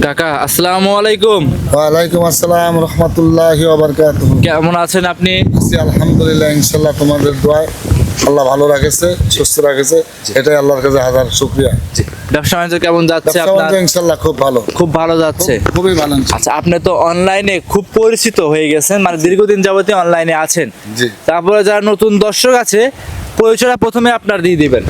কাকা আসসালামু আলাইকুম। ওয়ালাইকুম আসসালাম রহমতুল্লাহি ওয়া বারাকাতুহু। কেমন আছেন আপনি? আছি আলহামদুলিল্লাহ, ইনশাআল্লাহ তোমাদের দোয়ায় আল্লাহ ভালো রাখেছে, সুস্থ রাখেছে, এটাই আল্লাহর কাছে হাজার শুকরিয়া। ব্যবসা বাণিজ্য কেমন যাচ্ছে ব্যবসা আপনার? বাণিজ্য ইনশাআল্লাহ খুব ভালো, খুব ভালো যাচ্ছে। খুবই ভালো। আচ্ছা, আপনি তো অনলাইনে খুব পরিচিত হয়ে গেছেন, মানে দীর্ঘদিন যাবতীয় অনলাইনে আছেন। জি। তারপরে যারা নতুন দর্শক আছে, পরিচয়টা প্রথমে আপনার দিয়ে দিবেন।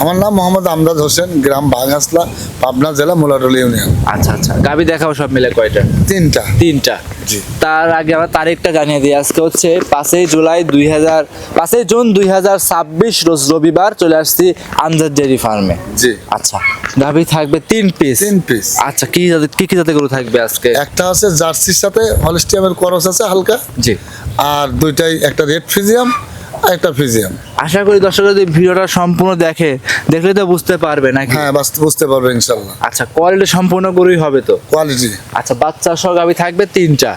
আমার নাম মোহাম্মদ আমদাদ হোসেন, গ্রাম বাঘাসলা, পাবনা জেলা মুলাডোল ইউনিয়ন। আচ্ছা আচ্ছা, গাবি দেখাও সব মিলে কয়টা? তিনটা। তিনটা। জি। তার আগে আমার তারিখটা জানিয়ে দিই। আজকে হচ্ছে 5 জুন 2026 রোজ রবিবার চলে আসছি আমজাদ ডেয়ারি ফার্মে। জি। আচ্ছা, গাভী থাকবে 3 পিস। 3 পিস। আচ্ছা, কি জাতের গরু থাকবে আজকে? একটা আছে জার্সির সাথে হলস্টিয়ামের ক্রস আছে হালকা। জি। আর দুইটাই, একটা রেড ফ্রিজিয়াম আর একটা ফ্রিজিয়াম। আশা করি দর্শক যদি ভিডিওটা সম্পূর্ণ দেখলে তো বুঝতে পারবে নাকি? হ্যাঁ, বুঝতে পারবে ইনশাআল্লাহ। আচ্ছা, কোয়ালিটি সম্পূর্ণ গরুই হবে তো? কোয়ালিটি। আচ্ছা, বাচ্চা সহ গাভী থাকবে তিনটা।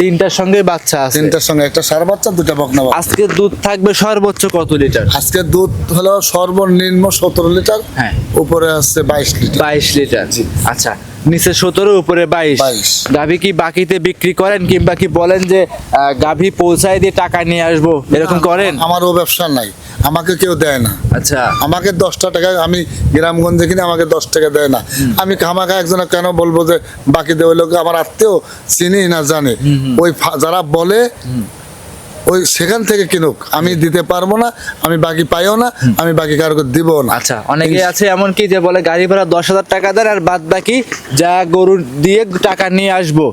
তিনটার সঙ্গে বাচ্চা আছে। তিনটার সঙ্গে একটা ষাঁড় বাচ্চা, দুটা বকনা বাচ্চা। আজকে দুধ থাকবে সর্বোচ্চ কত লিটার? আজকে দুধ হলো সর্বনিম্ন 17 লিটার। হ্যাঁ। উপরে আছে 22 লিটার। 22 লিটার। আচ্ছা, নিচে 17, উপরে 22। গাভী কি বাকিতে বিক্রি করেন, কিংবা কি বলেন যে গাভী পৌঁছায় দিয়ে টাকা নিয়ে আসবো, এরকম করেন? আমার ও ব্যবসা নাই, আমাকে কেউ দেয় না। আচ্ছা। আমাকে 10টা টাকা, আমি গ্রামগঞ্জে কিনে আমাকে 10 টাকা দেয় না। আমি খামাখা একজনে কেন বলবো যে বাকি দেওয়া লোক আমার আত্মীয় চিনি না জানে, ওই যারা বলে ওই সেখান থেকে কিনুক, আমি দিতে পারবো না, আমি বাকি পাইও না, আমি বাকি কারোকে দিব না। আচ্ছা, অনেকে আছে এমন কি যে বলে গাড়ি ভাড়া 10,000 টাকা দেন আর বাদ বাকি যা গরু দিয়ে টাকা নিয়ে আসবো,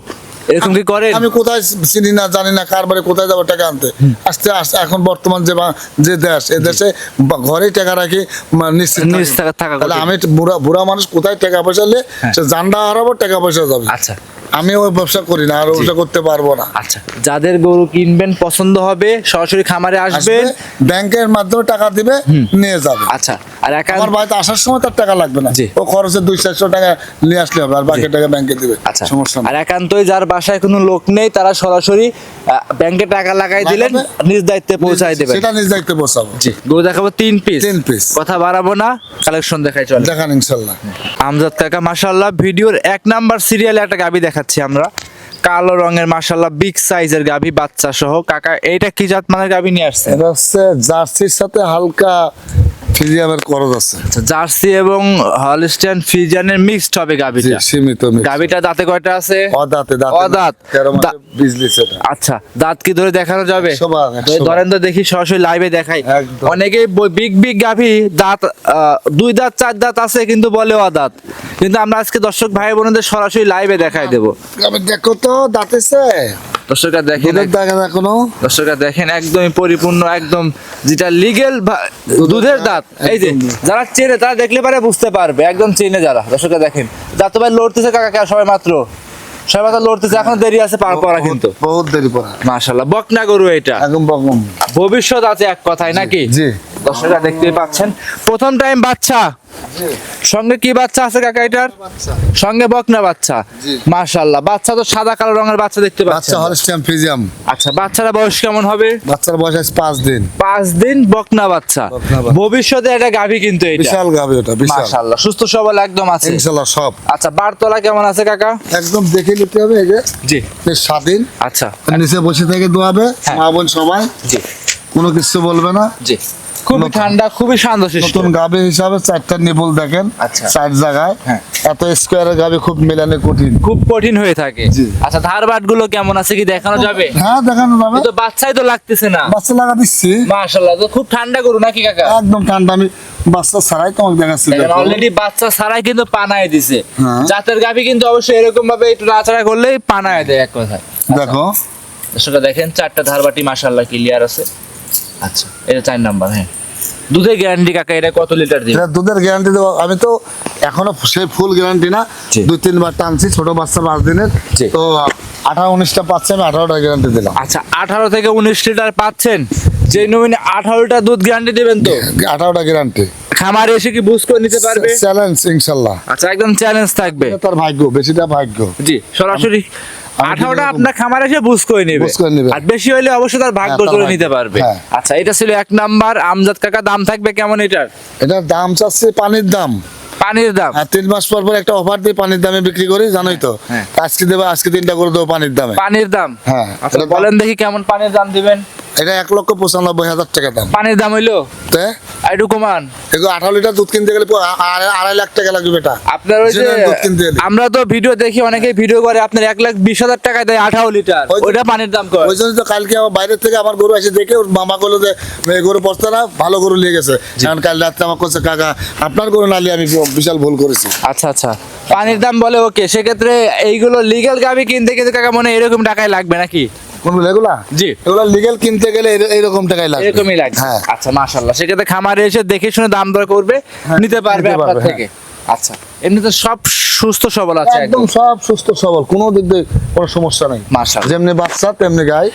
এরকম কি করেন? আমি কোথায় চিনি না জানি না, কার বাড়ি কোথায় যাবো টাকা আনতে। আস্তে আস্তে এখন বর্তমান যে দেশ, এ দেশে ঘরেই টাকা রাখি, নিশ্চিত থাকা। তাহলে আমি বুড়া মানুষ কোথায় টাকা পয়সা নিয়ে সে জানডা হারাবো, টাকা পয়সা যাবে। আচ্ছা, আমি ওই ব্যবসা করি না, আর ব্যবসা করতে পারবো না। আচ্ছা, যাদের গরু কিনবেন পছন্দ হবে সরাসরি খামারে আসবেন, ব্যাংকের মাধ্যমে টাকা দিবে, নিয়ে যাবে। আচ্ছা, আর আমার বাড়িতে আসার সময় তার টাকা লাগবে না, জি। ও খরচে 200-400 টাকা নিয়ে আসলে হবে, আর বাকি টাকা ব্যাংকে দিবে। আচ্ছা, সমস্যা আর নেই। একান্তই যার বাসায় কোনো লোক নেই, তারা সরাসরি ব্যাংকে টাকা লাগাই দিলেন, নিজ দায়িত্বে পৌঁছায় দেবেন। সেটা নিজ দায়িত্বে বসাবো। জি। গরু দেখাবো 3 পিস। 3 পিস। কথা বাড়াবো না, কালেকশন দেখাই চলে। দেখান ইনশাল্লাহ। আমজাদ কাকা মাশাআল্লাহ, ভিডিওর 1 নাম্বার সিরিয়ালে একটা গাভী দেখাচ্ছি আমরা, কালো রঙের মাশাআল্লাহ বিগ সাইজের গাভী, বাচ্চা সহ। কাকা এইটা কি জাত মানের গাভী নিয়ে আসছে? এটা হচ্ছে জার্সির সাথে হালকা ফ্রিজিয়ামের করজ আছে। আচ্ছা, জার্সি এবং হলস্টাইন ফ্রিজিয়ানের মিক্সড হবে গাভীটা। সীমিত গাভীটা দাঁতে কয়টা আছে? অদাঁতে। অদাঁত। 13 মাসে বিজলি সেটা। আচ্ছা, দাঁত কি ধরে দেখানো যাবে? 100 বার। ধরেন তো দেখি, সরাসরি লাইভে দেখাই। একদম। অনেকেই বিগ গাভী দাঁত 2 দাঁত 4 দাঁত আছে কিন্তু বলে অদাঁত, কিন্তু আমরা আজকে দর্শক ভাই বোনদের সরাসরি লাইভে দেখাই দেবো। আমি দেখো তো দাঁতেছে, দর্শকরা দেখেন, দর্শকরা দেখেন, একদমই পরিপূর্ণ, একদম যেটা লিগেল দুধের দাঁত। এই যে যারা চেনে তারা দেখলে পারে বুঝতে পারবে, একদম চেনে যারা। দর্শকরা দেখেন, দাঁত ভাই লড়তেছে কাকা, সবাই মাত্র লড়তেছে, এখন দেরি আছে পার করা, কিন্তু বহুত দেরি পড়া। মাশাআল্লাহ, বকনা গরু এটা, একদম বকম। ভবিষ্যৎ আছে এক কথায় নাকি? জি। দর্শকরা দেখতে পাচ্ছেন, প্রথম টাইম বাচ্চা। সঙ্গে কি বাচ্চা আছে কাকা এটার? সঙ্গে বকনা বাচ্চা। মাশাআল্লাহ, বাচ্চা তো সাদা কালো রঙের বাচ্চা দেখতে পাচ্ছেন। বাচ্চা হলস্টাইন ফ্রিজিয়াম। আচ্ছা, বাচ্চারা বয়স কেমন হবে? বাচ্চার বয়স আছে 5 দিন। 5 দিন, বকনা বাচ্চা। ভবিষ্যতে এটা গাভী কিন্তু এটা বিশাল গাভী, এটা বিশাল। মাশাআল্লাহ, সুস্থ সবল একদম আছে ইনশাআল্লাহ সব। আচ্ছা, বারতলা কেমন আছে কাকা? একদম দেখে নিতে হবে। এই যে জি, বেশ স্বাধীন। আচ্ছা, নিচে বসে থেকে দোয়াবে, মা বোন সবাই, জি, কোনো কিছু বলবে না। জি, খুবই ঠান্ডা, খুবই শান্তশিষ্ট। নতুন গাভী হিসাবে 4টা নিবল দেখেন। আচ্ছা। 4 জায়গায়। হ্যাঁ। এত স্কোয়ারের গাভী খুব মেলানো কঠিন, খুব কঠিন হয়ে থাকে। জি। আচ্ছা, ধারবাট গুলো কেমন আছে কি দেখানো যাবে? হ্যাঁ, দেখানো যাবে। তো বাচ্চাই তো লাগতেছে না। বাচ্চা লাগা দিচ্ছি। মাশাআল্লাহ, তো খুব ঠান্ডা গরু নাকি কাকা? একদম ঠান্ডা। আমি বাচ্চা ছাড়াই তোমাকে দেখাচ্ছি। অলরেডি বাচ্চা ছাড়াই কিন্তু পানায় দিছে। হ্যাঁ। জাতের গাভী কিন্তু অবশ্যই এরকম ভাবে একটু নাড়াচাড়া করলেই পানায় দেয় এক কথায়। দেখো সেটা দেখেন, 4টা ধারবাটি মাশাআল্লাহ ক্লিয়ার আছে। আচ্ছা, এটা 4 নাম্বার। হ্যাঁ, দুধের গ্যারান্টি কাকা এটা কত লিটার দিবে? এটা দুধের গ্যারান্টি দেবো। আমি তো এখনো সেই ফুল গ্যারান্টি না, জি। 2-3 বার টানছি, ছোট বাচ্চা 5 দিনের। জি। তো 18-19টা পাচ্ছে, আমি 18টা গ্যারান্টি দিলাম। আচ্ছা, 18 থেকে 19 লিটার পাচ্ছেন, যে নমিনি 18টা দুধ গ্যারান্টি দিবেন তো? 18টা গ্যারান্টি। খামারে এসে কি বুঝ করে নিতে পারবে? চ্যালেঞ্জ ইনশাআল্লাহ। আচ্ছা, একদম চ্যালেঞ্জ থাকবে। তার ভাগ্য, বেশিটা ভাগ্য। জি, সরাসরি 18টা আপনার খামারে এসে বুঝ করে নেবে, আর বেশি হইলে অবশ্যই তার ভাগ্য করে নিতে পারবে। আচ্ছা, এটা ছিল 1 নাম্বার। আমজাদ কাকা, দাম থাকবে কেমন এটার? এটার দাম চাচ্ছে পানির দাম পানির দাম। 3 মাস পর পর একটা অফার দিয়ে পানির দামে বিক্রি করি, জানোই তো। হ্যাঁ। আজকে দেবো, আজকে 3টা করে দেবো পানির দামে। পানির দাম। হ্যাঁ। আচ্ছা বলেন দেখি কেমন পানির দাম দিবেন? এটা 1,95,000 টাকা দাম। পানির দাম হইলো তে একটু কমান। এগুলো 18 লিটার দুধ কিনতে গেলে 2.5 লাখ টাকা লাগবে এটা। আপনার ওই যে দুধ কিনতে গেলে। আমরা তো ভিডিও দেখি, অনেকে ভিডিও করে আপনার 1,20,000 টাকা দেয় 18 লিটার, ওইটা পানির দাম কয়। ওই জন্য তো কালকে আমার বাইরে থেকে আমার গরু এসে দেখে ওর মামা বললো যে এই গরু পড়তে না, ভালো গরু নিয়ে গেছে। কারণ কাল রাত্রে আমার কাছে কাকা আপনার গরু না নিয়ে আমি বিশাল ভুল করেছি। আচ্ছা আচ্ছা, পানির দাম বলে ওকে। সেক্ষেত্রে এইগুলো লিগ্যাল গাভি কিনতে কিন্তু কাকা মনে হয় এরকম টাকায় লাগবে নাকি? কোনগুলো এগুলা? জি। এগুলা লিগ্যাল কিনতে গেলে এইরকম টাকাই লাগবে। এরকমই লাগবে। হ্যাঁ। আচ্ছা মাশাআল্লাহ, সেক্ষেত্রে খামারে এসে দেখে শুনে দাম দর করবে, নিতে পারবে নিতে আপনার পারবে, থেকে। আচ্ছা, এমনিতে সব সুস্থ সবল আছে একদম একদম। সব সুস্থ সবল, কোনো দিক দিয়ে কোনো সমস্যা নেই। মাশাআল্লাহ। যেমনি বাচ্চা তেমনি গাই,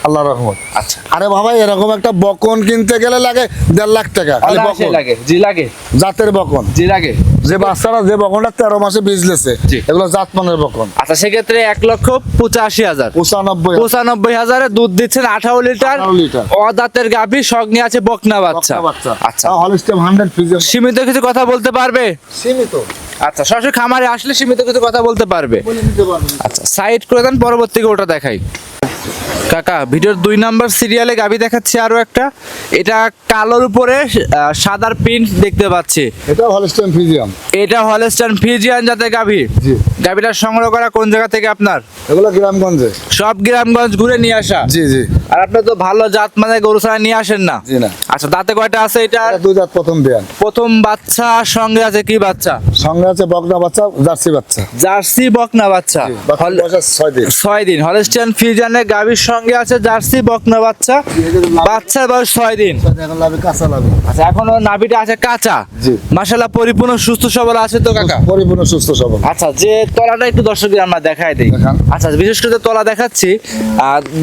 আল্লাহর রহমত। আচ্ছা, আরে বাবা, এরকম একটা বকন কিনতে গেলে লাগে 1.5 লাখ টাকা। খালি অনায়াসে বকন, লাগে। জি লাগে। জাতের বকন। জি লাগে। যে বাচ্চারা যে বকনটা 13 মাসে বীজ লেছে, জি। এগুলো জাতমানের বকন। আচ্ছা, সেক্ষেত্রে 1,85,000 95 95,000 দুধ দিচ্ছেন 18 লিটার। 18 লিটার। অদাঁতের গাভী, সঙ্গে আছে বকনা বাচ্চা। বাচ্চা। আচ্ছা, হলস্টেম 100 ফিজিয়াম। সীমিত কিছু কথা বলতে পারবে? সীমিত আচ্ছা, সরাসরি খামারে আসলে সীমিত কিছু কথা বলতে পারবে। বলে নিতে পারবেন। আচ্ছা, সাইড করে দেন, পরবর্তীকে ওটা দেখাই। কাকা ভিডিওর 2 নাম্বার সিরিয়ালে গাভী দেখাচ্ছি আরো একটা। এটা কালোর উপরে সাদার প্রিন্ট দেখতে পাচ্ছি। এটা হলস্টেম ফিজিয়াম। এটা হলস্টাইন ফ্রিজিয়ান জাতের গাভী। জি। গাভীটা সংগ্রহ করা কোন জায়গা থেকে আপনার? এগুলো গ্রামগঞ্জে। সব গ্রামগঞ্জ ঘুরে নিয়ে আসা? জি জি। আর আপনি তো ভালো জাত মানে গরু ছাড়া নিয়ে আসেন না। জি না। আচ্ছা, দাঁতে কয়টা আছে এটা? এটা 2 দাঁত প্রথম বিয়ান। প্রথম বাচ্চা, সঙ্গে আছে কি বাচ্চা? সঙ্গে আছে বকনা বাচ্চা, জার্সি বাচ্চা। জার্সি বকনা বাচ্চা। বাচ্চার বয়স 6 দিন। 6 দিন। হলস্টাইন ফ্রিজিয়ানের গাভীর সঙ্গে আছে জার্সি বকনা বাচ্চা। বাচ্চার বয়স 6 দিন। এখন লাভে কাঁচা লাভে। আচ্ছা, এখনো নাভিটা আছে কাঁচা। জি। মাশাআল্লাহ, পরিপূর্ণ সুস্থ সবল আছে তো কাকা? পরিপূর্ণ সুস্থ সবল। আচ্ছা, যে তলাটা একটু দর্শকদের আমরা দেখাই দিই। দেখান। আচ্ছা, বিশেষ করে তলা দেখাচ্ছি।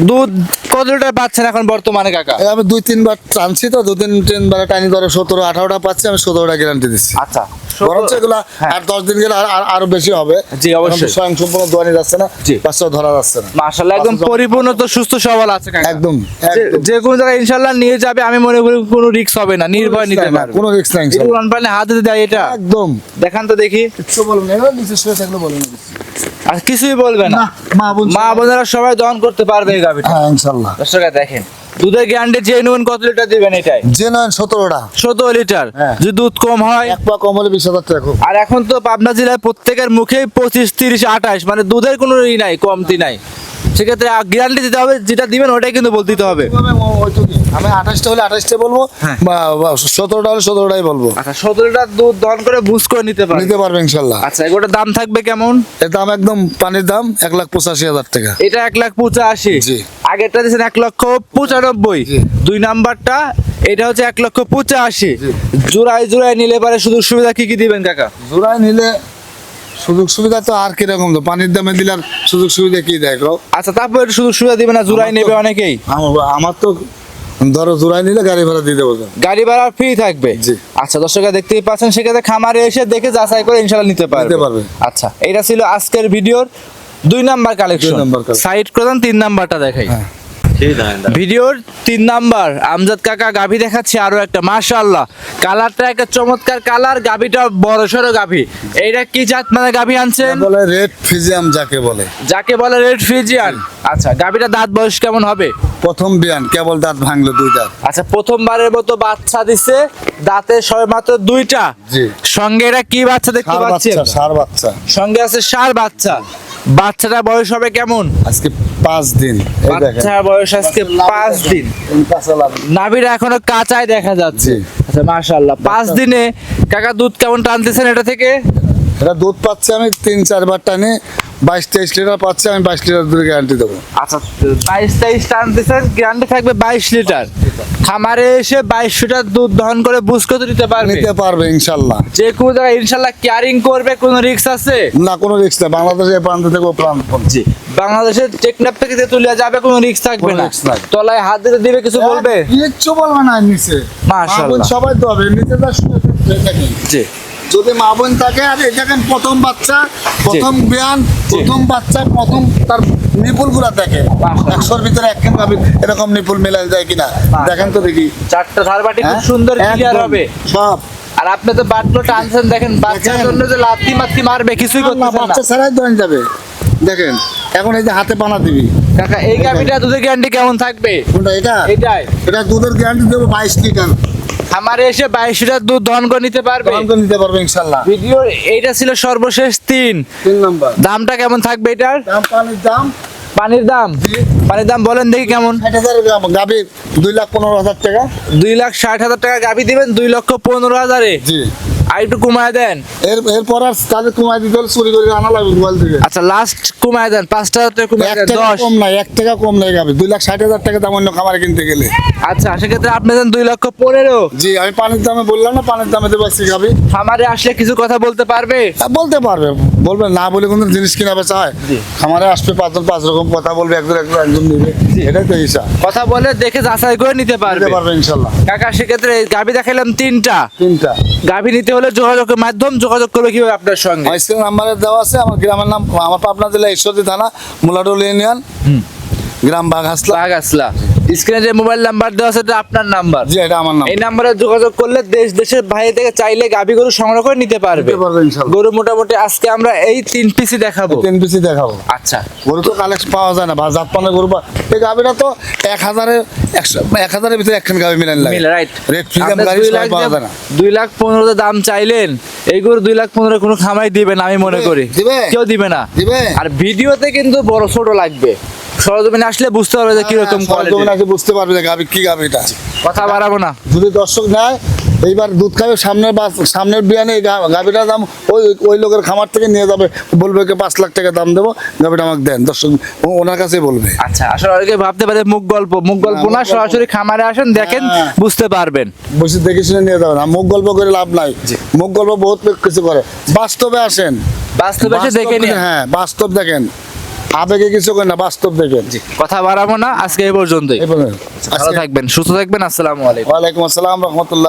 দুধ কত লিটার পাচ্ছেন এখন বর্তমানে কাকা? এই আমি 2-3 বার টানছি তো, 2-3 বার টানি ধরো 17-18টা পাচ্ছি, আমি 17টা গ্যারান্টি দিচ্ছি। আচ্ছা, বরঞ্চ এগুলা হ্যাঁ। আর 10 দিন গেলে আরো বেশি হবে। জি, অবশ্যই। এখন তো স্বয়ং সম্পূর্ণ দোয়ানি যাচ্ছে না, জি। বাচ্চা ধরা যাচ্ছে না। মাশাআল্লাহ, একদম পরিপূর্ণ তো সুস্থ সবল আছে কাকা। একদম যে কোনো জায়গায় ইনশাআল্লাহ নিয়ে যাবে, আমি মনে করি কোনো রিস্ক হবে না, নির্ভয় নিতে পারবে। কোনো রিস্ক নাই এটা উড়ান পারলে হাতে দেয় এটা। একদম। দেখান তো দেখি। কিছু বলুন, এগুলো নিচে শুয়ে থাকলে বলুন। আর কিছুই বলবে না। না, মা বোন মা বোনেরা সবাই দহন করতে পারবে এই গাভীটা। হ্যাঁ ইনশাআল্লাহ। দর্শকরা দেখেন, দুধের গ্যারান্টি জেনুইন কত লিটার দিবেন এটাই? জেনুইন 17টা। 17 লিটার। হ্যাঁ। যদি দুধ কম হয়? এক পা কম হলে 20,000 টাকা খুব। আর এখন তো পাবনা জেলায় প্রত্যেকের মুখেই 25, 30, 28, মানে দুধের কোনো ই নাই, কমতি নাই। সেক্ষেত্রে গ্যারান্টি দিতে হবে, যেটা দিবেন ওটাই কিন্তু বলতে দিতে হবে। আমি 28টা হলে 28টা বলবো, হ্যাঁ। বা 17টা হলে 17টাই বলবো। আচ্ছা, 17 লিটার দুধ দহন করে বুঝ করে নিতে পারবে। নিতে পারবে ইনশাআল্লাহ। আচ্ছা, এগুলোর দাম থাকবে কেমন? এর দাম একদম পানির দাম 1,85,000 টাকা। এটা 1,85,000। জি। আগেরটা দিয়েছেন 1,95,000। জি। 2 নাম্বারটা এটা হচ্ছে 1,85,000। জি। জোড়ায় জোড়ায় নিলে পারে সুযোগ সুবিধা কি কি দিবেন কাকা? জোড়ায় নিলে সুযোগ সুবিধা তো আর কিরকম, তো পানির দামে দিলে আর সুযোগ সুবিধা কি দেখো। আচ্ছা, তারপর একটু সুযোগ সুবিধা দিবেন না? জোড়ায় নেবে অনেকেই। আমার তো ধরো জোড়ায় নিলে গাড়ি ভাড়া দিয়ে দেবো। গাড়ি ভাড়া ফ্রি থাকবে। জি। আচ্ছা, দর্শকরা দেখতেই পাচ্ছেন, সেক্ষেত্রে খামারে এসে দেখে যাচাই করে ইনশাআল্লাহ নিতে নিতে পারবে। আচ্ছা, এটা ছিল আজকের ভিডিওর 2 number collection. 2 number collection। Side প্রধান 3 নাম্বারটা দেখাই। হ্যাঁ। ভিডিওর 3 নাম্বার আমজাদ কাকা গাভী দেখাচ্ছি আরো একটা। মাশাআল্লাহ, কালারটা একটা চমৎকার কালার, গাভীটা বড় সড়ো গাভী। এইটা কি জাত মানে গাভী আনছেন? বলে রেড ফিজিয়াম যাকে বলে। যাকে বলে রেড ফ্রিজিয়ান। আচ্ছা, গাভীটা দাঁত বয়স কেমন হবে? প্রথম বিয়ান, কেবল দাঁত ভাঙলো 2 দাঁত। আচ্ছা, প্রথমবারের মতো বাচ্চা দিছে, দাঁতে সবে মাত্র 2টা। জি। সঙ্গে এটা কি বাচ্চা দেখতে ষাঁড় পাচ্ছেন? বাচ্চা, ষাঁড় বাচ্চা। সঙ্গে আছে ষাঁড় বাচ্চা। বাচ্চাটা বয়স হবে কেমন? আজকে 5 দিন। এই দেখেন বাচ্চার বয়স আজকে 5 দিন। কাঁচা লাভ। নাভিটা এখনো কাঁচাই দেখা যাচ্ছে। জি। আচ্ছা, মাশাআল্লাহ, 5 দিনে কাকা দুধ কেমন টানতেছেন এটা থেকে? এটা দুধ পাচ্ছে আমি 3-4 বার টানে 22-23 লিটার পাচ্ছে, আমি 22 লিটার দুধের গ্যারান্টি দেবো। আচ্ছা, 22-23 টানতেছেন, গ্যারান্টি থাকবে 22 লিটার। খামারে এসে 22 লিটার দুধ দহন করে বুঝ করে দিতে পারবে। নিতে পারবে ইনশাল্লাহ। যে কোনো জায়গায় ইনশাআল্লাহ কেয়ারিং করবে, কোনো রিস্ক আছে? না, কোনো রিস্ক নেই। বাংলাদেশের প্রান্ত থেকে ও প্রান্ত পর্যন্ত। জি। বাংলাদেশের টেকনাফ থেকে তেতুলিয়া যাবে, কোনো রিস্ক থাকবে কোনো না। risk নাই। তলায় হাত দিতে দিবে, কিছু বলবে? কিচ্ছু বলবে না নিচে। মাশাআল্লাহ। মা বোন সবাই তো হবে নিচে, যা শুয়ে দেখেন। জি। যদি মা বোন থাকে, আর এই দেখেন প্রথম বাচ্চা, প্রথম বিয়ান, প্রথম বাচ্চা, প্রথম তার নিপুল গুলা দেখেন। মাশাআল্লাহ। 100-র ভিতরে এক কেন এরকম নিপুল মেলা যায় কিনা দেখেন তো দেখি। 4টা ধারবাটি খুব হ্যাঁ? সুন্দর ক্লিয়ার একদম। হবে। সব। আর আর আপনি তো বাটলো টানছেন, দেখেন বাচ্চার জন্য যে লাথি মাথি মারবে কিছুই না, করতেছেন না। বাচ্চা ছাড়াই দোয়ান যাবে। দেখেন এখন এই যে হাতে পানা দিবি, কাকা এই গাভিটা দুধের গ্যারান্টি কেমন থাকবে? কোনটা এটা? এটাই এটা দুধের গ্যারান্টি দেবো 22 লিটার। খামারে এসে 22 লিটার দুধ দহন করে নিতে পারবে। দহন করে নিতে পারবে ইনশাল্লাহ। ভিডিও এইটা ছিল সর্বশেষ 3 নাম্বার দামটা কেমন থাকবে এটার? দাম, পানির দাম পানির দাম, পানির দাম বলেন দেখি কেমন? 60,000 গ্রাম গাভী 2,15,000 টাকা। 2,60,000 টাকা গাভি দিবেন 2,15,000-এ। জি, আর একটু কমায় দেন। এরপর আর তাদের কমাই দিতে হলে চুরি করে আনা লাগবে গোয়াল থেকে। আচ্ছা লাস্ট কমায় দেন, 5,000 টাকা কমায় 1 দেন, টাকা 10। কম নাই, 1 টাকা কম নাই গাভী। 2,60,000 টাকা দাম অন্য খামারে কিনতে গেলে। আচ্ছা সেক্ষেত্রে আপনি দেন 2,15,000। জি, আমি পানির দামে বললাম না, পানির দামে দেবো গাভী। খামারে আসলে কিছু কথা বলতে পারবে? বলতে পারবে, বলবে না বলে কোনো জিনিস কিনা বেচা হয়? জি। খামারে আসবে 5 জন 5 রকম কথা বলবে, একজন নেবে, এটাই তো হিসাব। কথা বলে দেখে যাচাই করে নিতে পারবে। দিতে পারবে ইনশাল্লাহ। কাকা সেক্ষেত্রে গাভি দেখাইলাম 3টা। 3টা গাভি নিতে হলে যোগাযোগের মাধ্যম, যোগাযোগ করবে কিভাবে আপনার সঙ্গে? আমার স্ক্রিন নাম্বারে দেওয়া আছে। আমার গ্রামের নাম, আমার পাবনা জেলা ঈশ্বরদী থানা, মুলাডোল ইউনিয়ন, গ্রাম বাঘাসলা। বাগাসলা। স্ক্রিনে যে মোবাইল নাম্বার দেওয়া আছে এটা আপনার নাম্বার। জি, এটা আমার নাম। এই নাম্বারে যোগাযোগ করলে দেশ দেশের বাইরে থেকে চাইলে গাভি গরু সংগ্রহ করে নিতে পারবে। দিতে পারবে ইনশাল্লাহ। গরু মোটামুটি আজকে আমরা এই 3 পিসই দেখাবো। 3 পিসি দেখাবো। আচ্ছা গরু তো কালেকশন পাওয়া যায় না, বা জাতপানের গরু এই গাভিটা তো 1,000-এর ভিতরে একখান গাভি মিলেন লাগে। মিলে রাইট। রেড ফ্রিডম গাড়ি সবাই পাওয়া যায় না। 2,15,000 দাম চাইলেন, এই গরু 2,15,000 কোনো খামাই দিবে না আমি মনে করি। দিবে? কেউ দিবে না। দিবে? আর ভিডিওতে কিন্তু বড় ছোট লাগবে, সরজমিনে আসলে বুঝতে পারবে যে কিরকম কোয়ালিটি। সরজমিনে আসে বুঝতে পারবে যে গাভি কি গাভিটা। কথা বাড়াবো না। যদি দর্শক নেয় এইবার দুধ খাবে, সামনের বিয়ানে এই গাভিটার দাম ওই লোকের খামার থেকে নিয়ে যাবে, বলবে কি 5 লাখ টাকা দাম দেবো, গাভিটা আমাকে দেন। দর্শক ওনার কাছে বলবে। আচ্ছা আসলে অনেকে ভাবতে পারে মুখ গল্প না, মুখ সরাসরি খামারে আসেন দেখেন, হ্যাঁ। বুঝতে পারবেন। বসে দেখে শুনে নিয়ে যাবে না, মুখ গল্প করে লাভ নাই। মুখ গল্প বহুত কিছু করে, বাস্তবে আসেন, বাস্তবে এসে দেখে নিন। হ্যাঁ বাস্তব দেখেন, আবেগে কিছু করে না, বাস্তব দেখেন। কথা বাড়াবো না, আজকে এই পর্যন্তই। এই পর্যন্ত। ভালো থাকবেন, সুস্থ থাকবেন। আসসালামু আলাইকুম। ওয়ালাইকুম আসসালাম রহমতুল্লাহ।